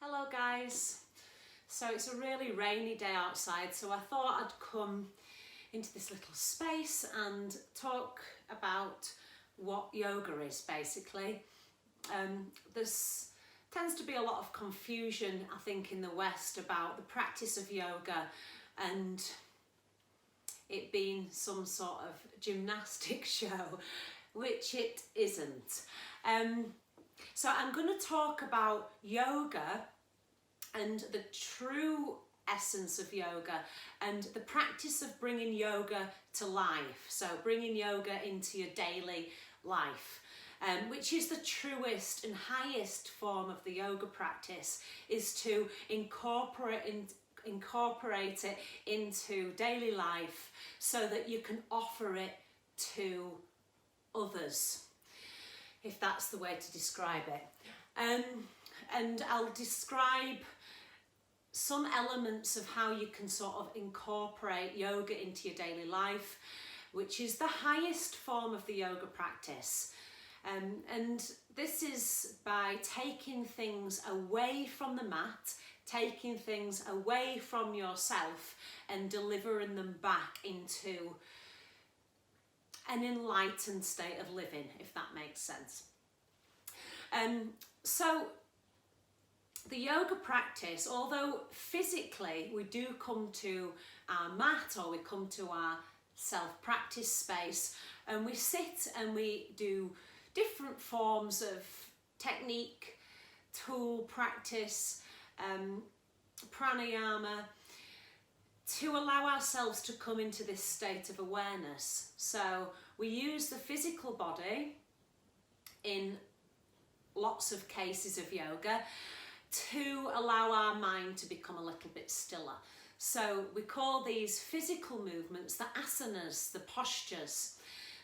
Hello guys, so it's a really rainy day outside, so I thought I'd come into this little space and talk about what yoga is basically. There's tends to be a lot of confusion, I think, in the West about the practice of yoga and it being some sort of gymnastic show, which it isn't. So I'm going to talk about yoga and the true essence of yoga and the practice of bringing yoga to life. So bringing yoga into your daily life, which is the truest and highest form of the yoga practice, is to incorporate it into daily life so that you can offer it to others, if that's the way to describe it. And I'll describe some elements of how you can sort of incorporate yoga into your daily life, which is the highest form of the yoga practice. And this is by taking things away from the mat, taking things away from yourself and delivering them back into an enlightened state of living, if that makes sense. So the yoga practice, although physically we do come to our mat or we come to our self-practice space and we sit and we do different forms of technique, tool practice, pranayama, to allow ourselves to come into this state of awareness. So we use the physical body in lots of cases of yoga to allow our mind to become a little bit stiller. So we call these physical movements the asanas, the postures.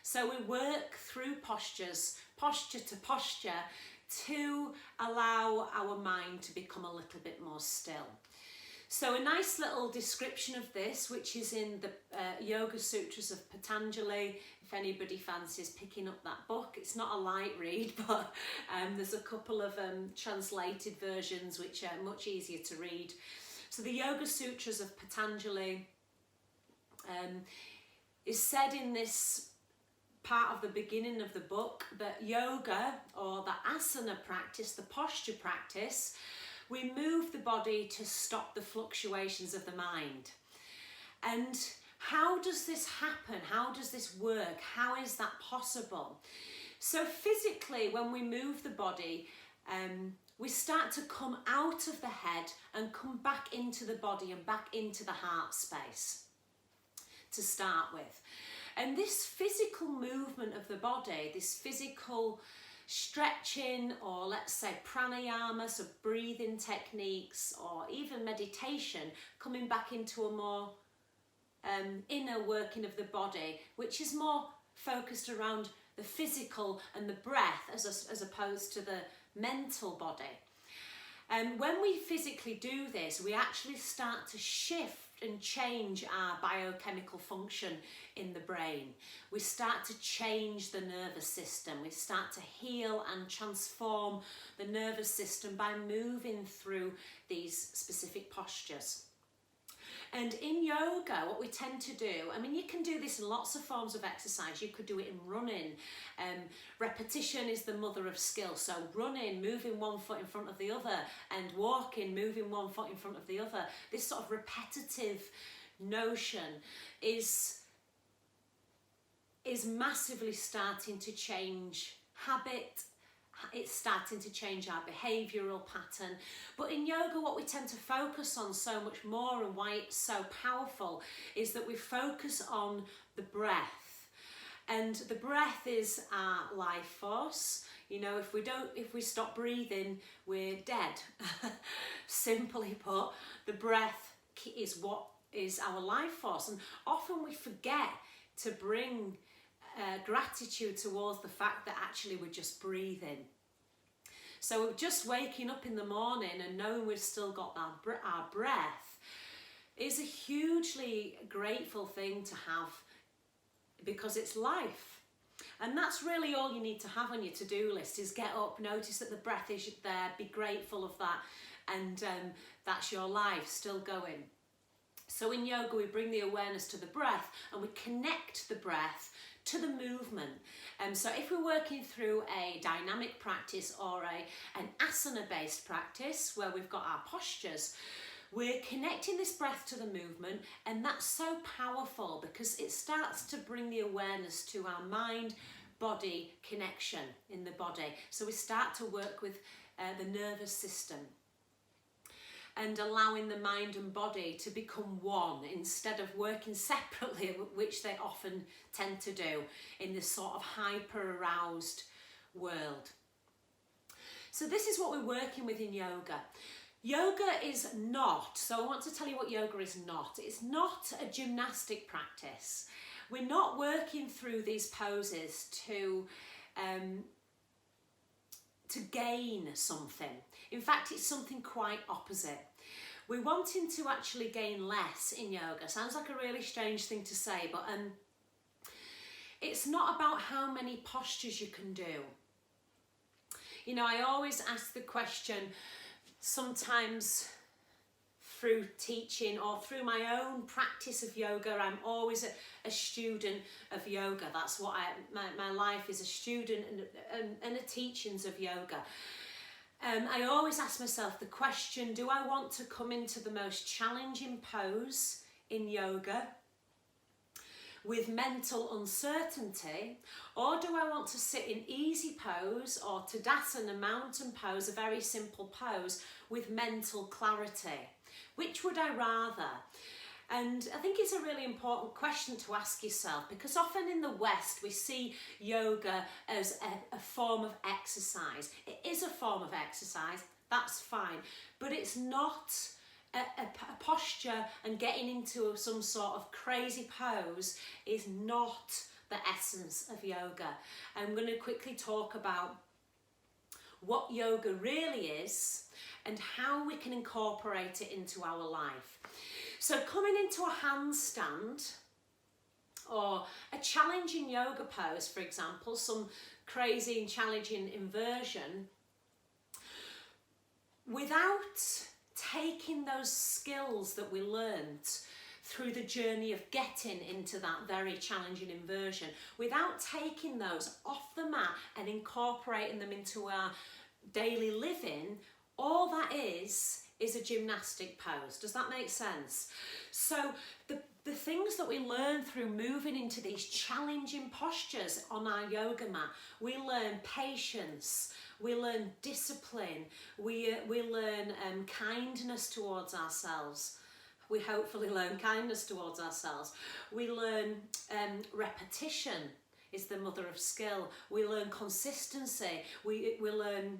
So we work through postures, posture to posture, to allow our mind to become a little bit more still. So a nice little description of this, which is in the Yoga Sutras of Patanjali, if anybody fancies picking up that book. It's not a light read, but there's a couple of translated versions which are much easier to read. So the Yoga Sutras of Patanjali is said in this part of the beginning of the book that yoga, or the asana practice, the posture practice, we move the body to stop the fluctuations of the mind. And how does this happen? How does this work? How is that possible? So physically, when we move the body, we start to come out of the head and come back into the body and back into the heart space to start with. And this physical movement of the body, this physical stretching, or let's say pranayama, so breathing techniques, or even meditation, coming back into a more inner working of the body, which is more focused around the physical and the breath as opposed to the mental body. And when we physically do this, we actually start to shift and change our biochemical function in the brain. We start to change the nervous system. We start to heal and transform the nervous system by moving through these specific postures. And in yoga, what we tend to do, I mean, you can do this in lots of forms of exercise. You could do it in running. Repetition is the mother of skill. So running, moving one foot in front of the other, and walking, moving one foot in front of the other. This sort of repetitive notion is massively starting to change habit. It's starting to change our behavioural pattern. But in yoga, what we tend to focus on so much more, and why it's so powerful, is that we focus on the breath. And the breath is our life force. You know, if we stop breathing, we're dead. Simply put, the breath is what is our life force. And often we forget to bring gratitude towards the fact that actually we're just breathing. So just waking up in the morning and knowing we've still got our breath is a hugely grateful thing to have, because it's life. And that's really all you need to have on your to-do list, is get up, notice that the breath is there, be grateful of that, and that's your life still going. So in yoga, we bring the awareness to the breath and we connect the breath to the movement. So if we're working through a dynamic practice or an asana-based practice where we've got our postures, we're connecting this breath to the movement, and that's so powerful because it starts to bring the awareness to our mind-body connection in the body. So we start to work with the nervous system and allowing the mind and body to become one instead of working separately, which they often tend to do in this sort of hyper-aroused world. So this is what we're working with in yoga. Yoga is not, so I want to tell you what yoga is not. It's not a gymnastic practice. We're not working through these poses to gain something. In fact, it's something quite opposite. We're wanting to actually gain less in yoga. Sounds like a really strange thing to say, but it's not about how many postures you can do. You know, I always ask the question, sometimes through teaching or through my own practice of yoga, I'm always a student of yoga. That's what my life is, a student and a teachings of yoga. I always ask myself the question, do I want to come into the most challenging pose in yoga with mental uncertainty, or do I want to sit in easy pose or Tadasana, mountain pose, a very simple pose with mental clarity? Which would I rather? And I think it's a really important question to ask yourself, because often in the West we see yoga as a form of exercise. It is a form of exercise, that's fine, but it's not a posture, and getting into some sort of crazy pose is not the essence of yoga. I'm going to quickly talk about what yoga really is and how we can incorporate it into our life. So coming into a handstand or a challenging yoga pose, for example, some crazy and challenging inversion, without taking those skills that we learnt through the journey of getting into that very challenging inversion, without taking those off the mat and incorporating them into our daily living, all that is a gymnastic pose. Does that make sense? So the things that we learn through moving into these challenging postures on our yoga mat, we learn patience, we learn discipline, we learn kindness towards ourselves. We hopefully learn kindness towards ourselves. We learn repetition is the mother of skill. We learn consistency. We learn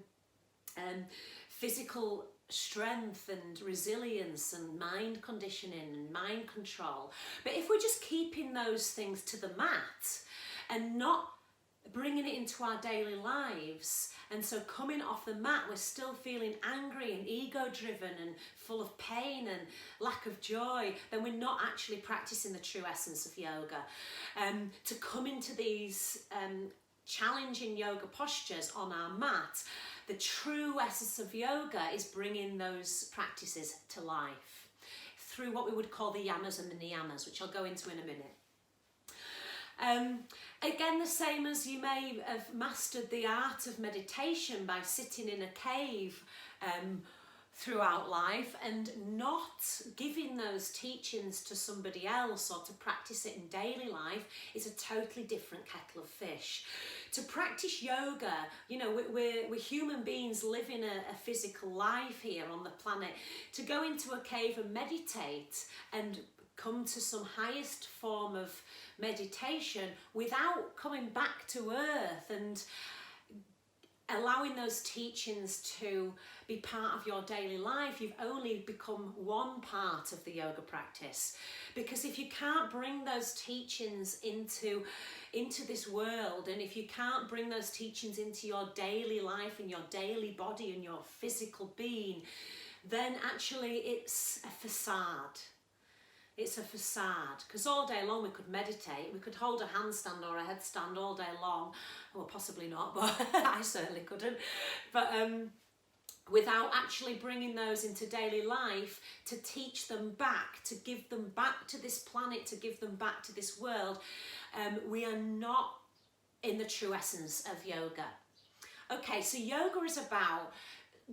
physical strength and resilience and mind conditioning and mind control. But if we're just keeping those things to the mat and not bringing it into our daily lives, and so coming off the mat we're still feeling angry and ego driven and full of pain and lack of joy, then we're not actually practicing the true essence of yoga. To come into these challenging yoga postures on our mat, the true essence of yoga is bringing those practices to life through what we would call the yamas and the niyamas, which I'll go into in a minute. Again, the same as you may have mastered the art of meditation by sitting in a cave throughout life and not giving those teachings to somebody else or to practice it in daily life is a totally different kettle of fish. To practice yoga, you know, we're human beings living a physical life here on the planet. To go into a cave and meditate and come to some highest form of meditation without coming back to earth and allowing those teachings to be part of your daily life, you've only become one part of the yoga practice. Because if you can't bring those teachings into this world, and if you can't bring those teachings into your daily life and your daily body and your physical being, then actually it's a facade. It's a facade, because all day long we could meditate, we could hold a handstand or a headstand all day long, well possibly not, but I certainly couldn't, but without actually bringing those into daily life to teach them back, to give them back to this planet, to give them back to this world, we are not in the true essence of yoga. Okay, so yoga is about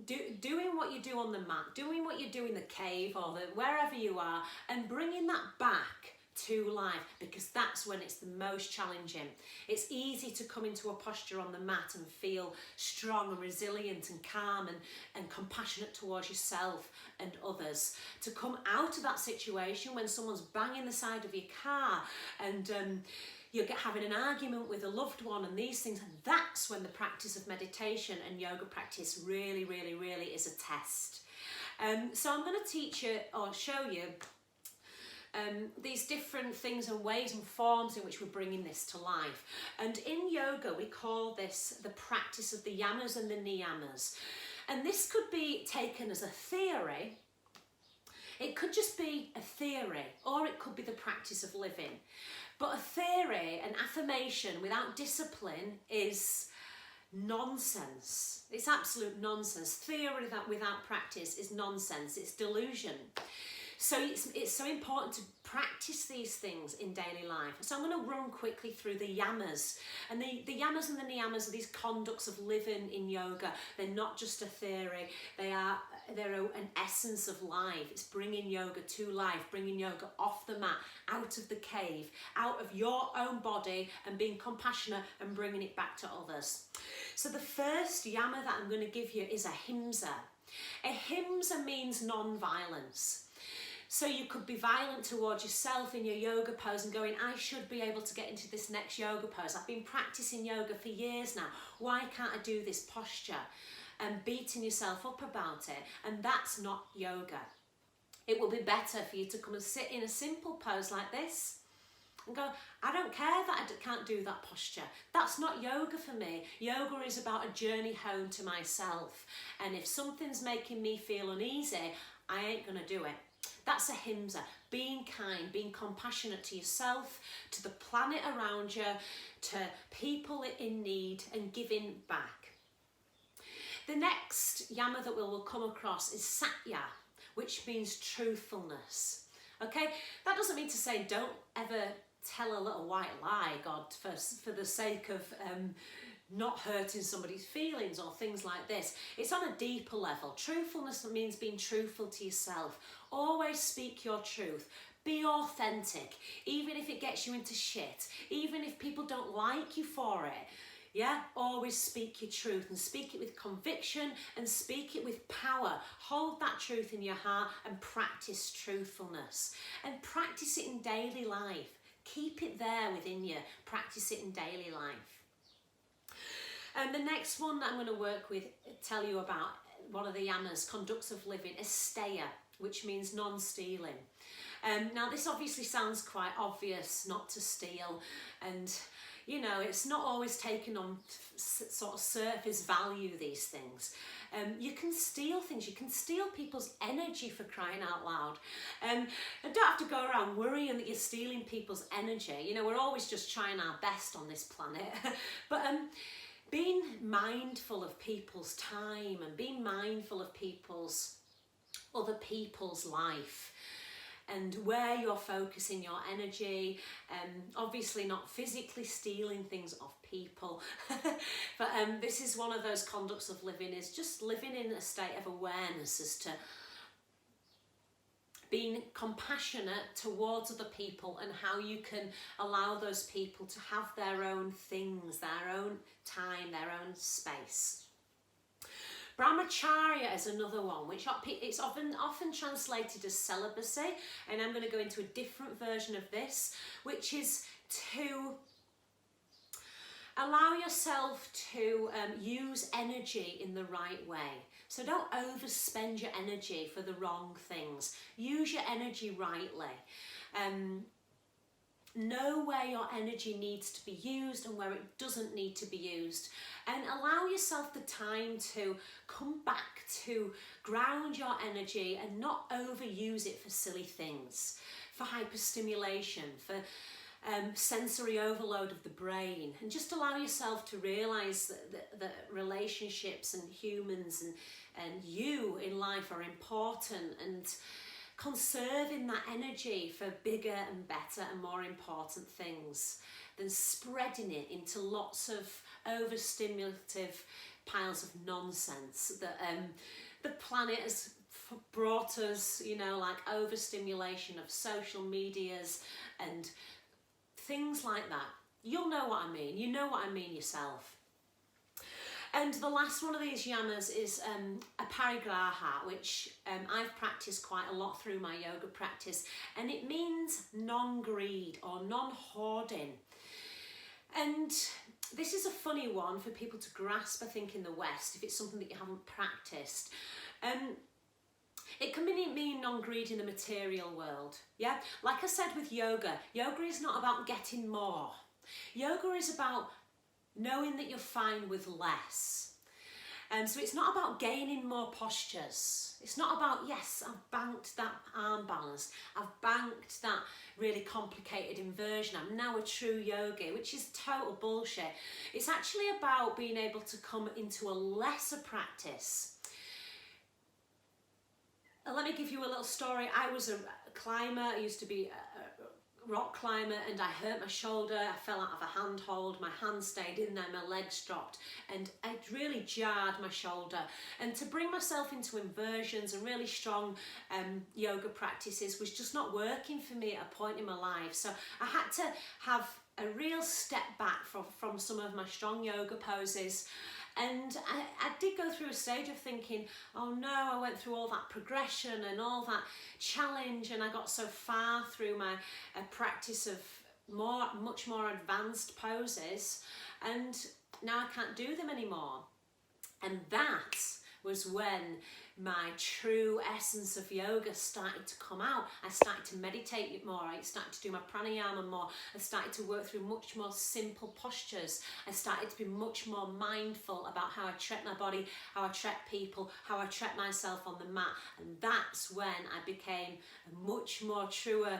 doing what you do on the mat, doing what you do in the cave or wherever you are, and bringing that back to life, because that's when it's the most challenging. It's easy to come into a posture on the mat and feel strong and resilient and calm and compassionate towards yourself and others. To come out of that situation when someone's banging the side of your car and you're having an argument with a loved one and these things, and that's when the practice of meditation and yoga practice really, really, really is a test. So I'm going to teach you or show you these different things and ways and forms in which we're bringing this to life. And in yoga, we call this the practice of the yamas and the niyamas. And this could be taken as a theory. It could just be a theory, or it could be the practice of living. But a theory, an affirmation without discipline is nonsense. It's absolute nonsense. Theory without practice is nonsense. It's delusion. So it's so important to practice these things in daily life. So I'm going to run quickly through the yamas. And the yamas and the niyamas are these conducts of living in yoga. They're not just a theory. They're an essence of life. It's bringing yoga to life, bringing yoga off the mat, out of the cave, out of your own body, and being compassionate and bringing it back to others. So the first yama that I'm going to give you is ahimsa. Ahimsa means non-violence. So you could be violent towards yourself in your yoga pose and going, I should be able to get into this next yoga pose. I've been practicing yoga for years now. Why can't I do this posture? And beating yourself up about it. And that's not yoga. It will be better for you to come and sit in a simple pose like this and go, I don't care that I can't do that posture. That's not yoga for me. Yoga is about a journey home to myself. And if something's making me feel uneasy, I ain't going to do it. That's ahimsa, being kind, being compassionate to yourself, to the planet around you, to people in need, and giving back. The next yama that we'll come across is satya, which means truthfulness. Okay, that doesn't mean to say don't ever tell a little white lie, God, for the sake of not hurting somebody's feelings or things like this. It's on a deeper level. Truthfulness means being truthful to yourself. Always speak your truth. Be authentic, even if it gets you into shit, even if people don't like you for it. Yeah, always speak your truth and speak it with conviction and speak it with power. Hold that truth in your heart and practice truthfulness. And practice it in daily life. Keep it there within you. Practice it in daily life. And the next one that I'm going to tell you about, one of the yamas, conducts of living, is steya, which means non-stealing. Now this obviously sounds quite obvious, not to steal, and you know, it's not always taken on sort of surface value, these things. You can steal things, you can steal people's energy, for crying out loud. And don't have to go around worrying that you're stealing people's energy. You know, we're always just trying our best on this planet. But being mindful of people's time and being mindful of other people's life and where you're focusing your energy, obviously not physically stealing things off people, but this is one of those conducts of living, is just living in a state of awareness as to being compassionate towards other people and how you can allow those people to have their own things, their own time, their own space. Brahmacharya is another one, which it's often translated as celibacy, and I'm going to go into a different version of this, which is to allow yourself to use energy in the right way. So don't overspend your energy for the wrong things. Use your energy rightly. Know where your energy needs to be used and where it doesn't need to be used, and allow yourself the time to come back to ground your energy and not overuse it for silly things, for hyperstimulation, for sensory overload of the brain, and just allow yourself to realise that relationships and humans and you in life are important, and conserving that energy for bigger and better and more important things than spreading it into lots of overstimulative piles of nonsense that the planet has brought us, you know, like overstimulation of social medias and things like that. You'll know what I mean. You know what I mean yourself. And the last one of these yamas is a parigraha, which I've practiced quite a lot through my yoga practice, and it means non-greed or non-hoarding. And this is a funny one for people to grasp, I think, in the West, if it's something that you haven't practiced. It can mean non-greed in the material world, yeah? Like I said with yoga, yoga is not about getting more. Yoga is about knowing that you're fine with less. So it's not about gaining more postures. It's not about, yes, I've banked that arm balance. I've banked that really complicated inversion. I'm now a true yogi, which is total bullshit. It's actually about being able to come into a lesser practice. Let me give you a little story. I was a climber. I used to be a rock climber, and I hurt my shoulder. I fell out of a handhold. My hand stayed in there. My legs dropped, and it really jarred my shoulder. And to bring myself into inversions and really strong yoga practices was just not working for me at a point in my life. So I had to have a real step back from some of my strong yoga poses. And I did go through a stage of thinking, oh no, I went through all that progression and all that challenge, and I got so far through my practice of much more advanced poses, and now I can't do them anymore. And that was when my true essence of yoga started to come out. I started to meditate more. I started to do my pranayama more. I started to work through much more simple postures. I started to be much more mindful about how I treat my body, how I treat people, how I treat myself on the mat. And that's when I became a much more truer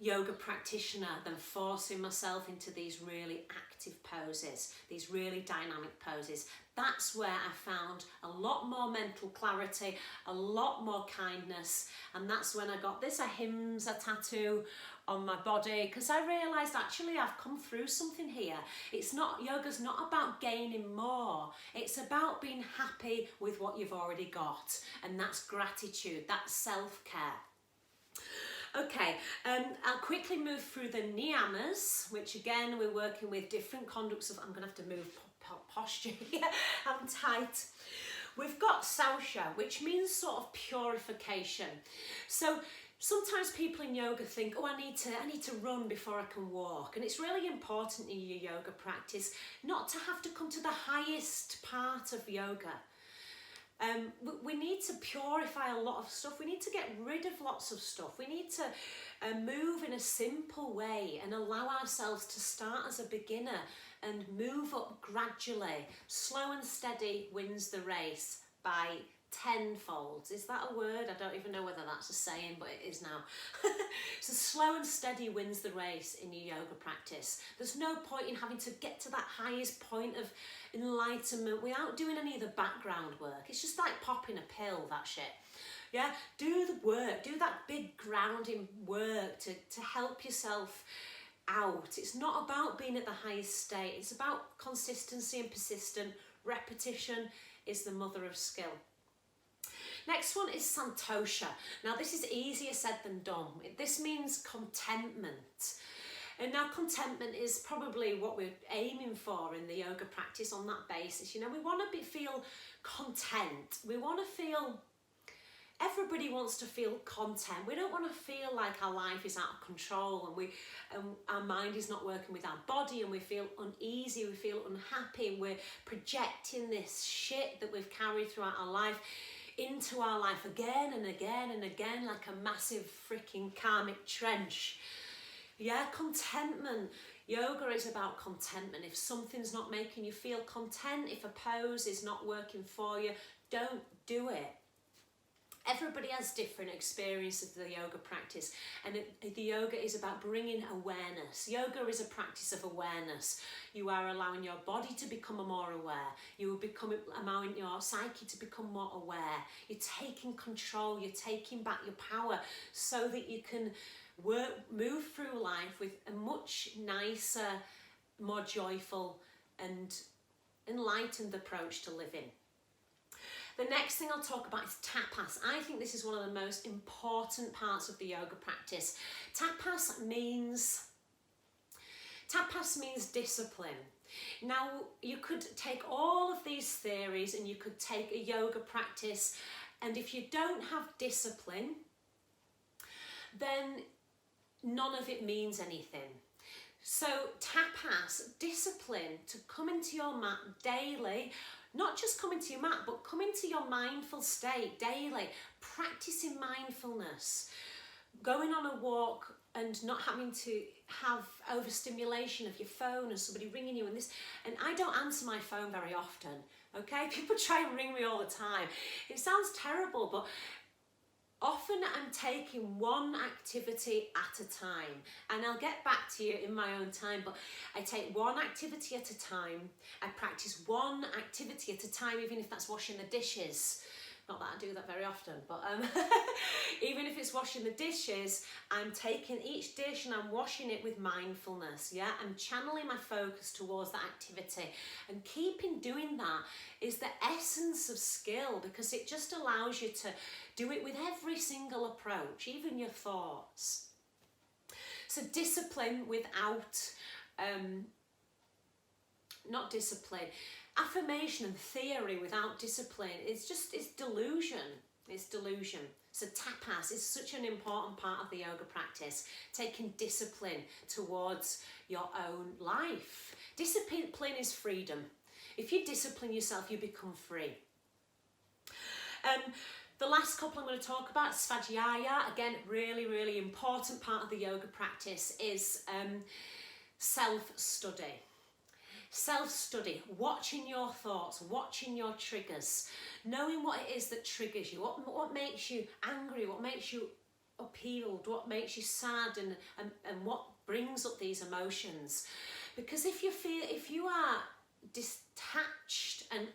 yoga practitioner than forcing myself into these really active poses, these really dynamic poses. That's where I found a lot more mental clarity, a lot more kindness, and that's when I got this ahimsa tattoo on my body, because I realised actually I've come through something here. Yoga's not about gaining more, it's about being happy with what you've already got, and that's gratitude, that's self-care. Okay, I'll quickly move through the niyamas, which again we're working with different conducts of, I'm going to have to move posture here, I'm tight. We've got santosha, which means sort of purification. So sometimes people in yoga think, oh, I need to run before I can walk. And it's really important in your yoga practice not to have to come to the highest part of yoga. We need to purify a lot of stuff. We need to get rid of lots of stuff. We need to move in a simple way and allow ourselves to start as a beginner and move up gradually. Slow and steady wins the race by tenfold. Is that a word? I don't even know whether that's a saying, but it is now. So slow and steady wins the race in your yoga practice. There's no point in having to get to that highest point of enlightenment without doing any of the background work. It's just like popping a pill, that shit. Yeah, do the work, do that big grounding work to help yourself out. It's not about being at the highest state. It's about consistency and persistent repetition is the mother of skill. Next one is santosha. Now this is easier said than done. This means contentment. And now contentment is probably what we're aiming for in the yoga practice on that basis. You know, we want to feel content. We want to feel, everybody wants to feel content. We don't want to feel like our life is out of control and our mind is not working with our body, and we feel uneasy, we feel unhappy, and we're projecting this shit that we've carried throughout our life into our life again and again and again, like a massive freaking karmic trench. Yeah, contentment. Yoga is about contentment. If something's not making you feel content, if a pose is not working for you, don't do it. Everybody has different experiences of the yoga practice, and the yoga is about bringing awareness. Yoga is a practice of awareness. You are allowing your body to become more aware. You are allowing your psyche to become more aware. You're taking control, you're taking back your power so that you can move through life with a much nicer, more joyful and enlightened approach to living. The next thing I'll talk about is tapas. I think this is one of the most important parts of the yoga practice. Tapas means discipline. Now, you could take all of these theories and you could take a yoga practice, and if you don't have discipline, then none of it means anything. So tapas, discipline, to come into your mat daily. Not just come into your mat, but come into your mindful state daily, practicing mindfulness, going on a walk and not having to have overstimulation of your phone and somebody ringing you and this. And I don't answer my phone very often, okay? People try and ring me all the time. It sounds terrible, but often I'm taking one activity at a time, and I'll get back to you in my own time, but I take one activity at a time. I practice one activity at a time, even if that's washing the dishes. Not that I do that very often, but even if it's washing the dishes, I'm taking each dish and I'm washing it with mindfulness, yeah? I'm channeling my focus towards that activity, and keeping doing that is the essence of skill, because it just allows you to do it with every single approach, even your thoughts. So discipline without, not discipline, affirmation and theory without discipline, it's delusion. It's delusion. So tapas is such an important part of the yoga practice, taking discipline towards your own life. Discipline is freedom. If you discipline yourself, you become free. The last couple I'm going to talk about, svadhyaya, again, really, really important part of the yoga practice is self-study. Self-study, watching your thoughts, watching your triggers, knowing what it is that triggers you, what makes you angry, what makes you appealed, what makes you sad, and what brings up these emotions. Because if you are detached and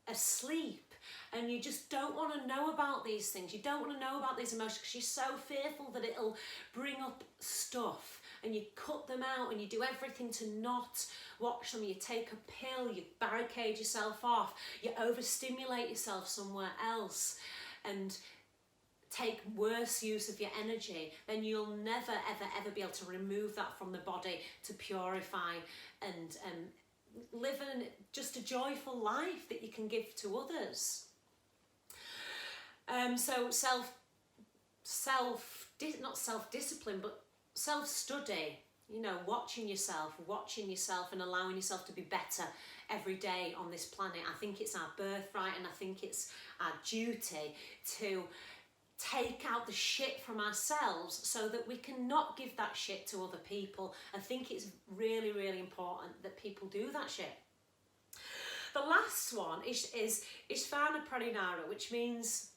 asleep, and you just don't want to know about these things, you don't want to know about these emotions because you're so fearful that it'll bring up stuff, and you cut them out and you do everything to not watch them. You take a pill, you barricade yourself off, you overstimulate yourself somewhere else and take worse use of your energy, then you'll never ever be able to remove that from the body to purify and live in just a joyful life that you can give to others. So not self-discipline, but self-study, you know, watching yourself and allowing yourself to be better every day on this planet. I think it's our birthright, and I think it's our duty to take out the shit from ourselves so that we can not give that shit to other people. I think it's really, really important that people do that shit. The last one is Ishvana Praninara, which means,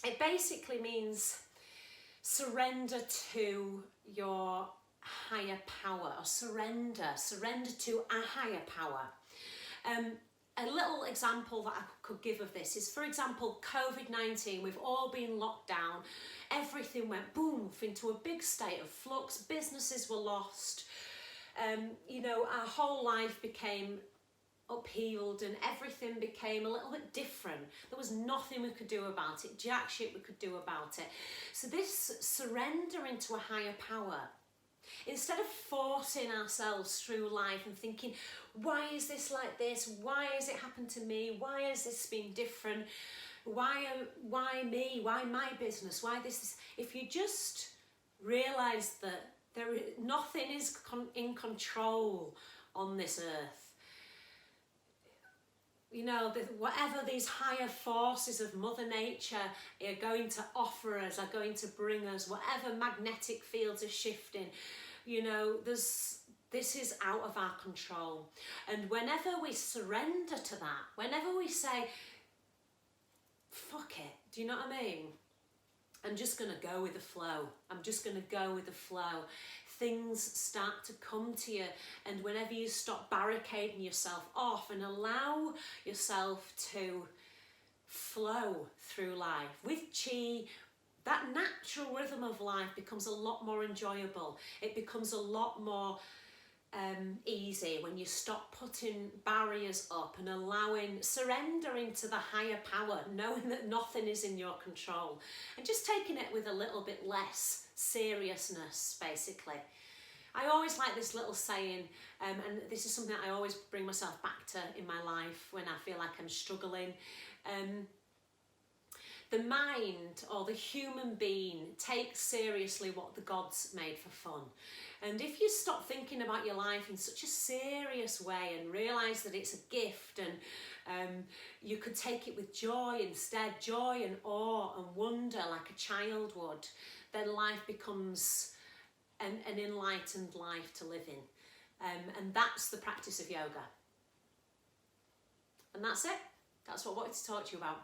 it basically means surrender to your higher power, or surrender to a higher power. A little example that I could give of this is, for example, COVID-19, we've all been locked down, everything went boom into a big state of flux, businesses were lost, you know, our whole life became upheaved and everything became a little bit different. There was nothing we could do about it, jack shit we could do about it. So this surrender into a higher power, instead of forcing ourselves through life and thinking, why is this like this? Why has it happened to me? Why has this been different? Why me? Why my business? Why this? If you just realise that nothing is in control on this earth, you know, whatever these higher forces of Mother Nature are going to offer us, are going to bring us, whatever magnetic fields are shifting, you know, this is out of our control. And whenever we surrender to that, whenever we say, fuck it. Do you know what I mean? I'm just going to go with the flow. I'm just going to go with the flow. Things start to come to you, and whenever you stop barricading yourself off and allow yourself to flow through life with chi, that natural rhythm of life becomes a lot more enjoyable. It becomes a lot more easy when you stop putting barriers up and surrendering to the higher power, knowing that nothing is in your control, and just taking it with a little bit less seriousness, basically. I always like this little saying, and this is something I always bring myself back to in my life when I feel like I'm struggling. The mind, or the human being, takes seriously what the gods made for fun. And if you stop thinking about your life in such a serious way and realise that it's a gift, and you could take it with joy instead, joy and awe and wonder like a child would, then life becomes an enlightened life to live in. And that's the practice of yoga. And that's it. That's what I wanted to talk to you about.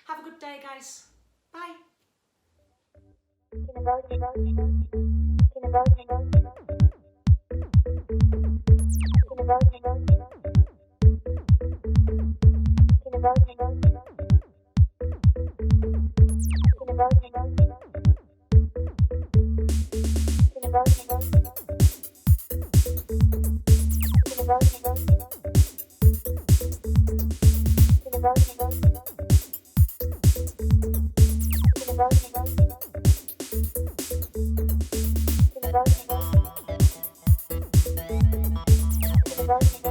Have a good day, guys. Bye. About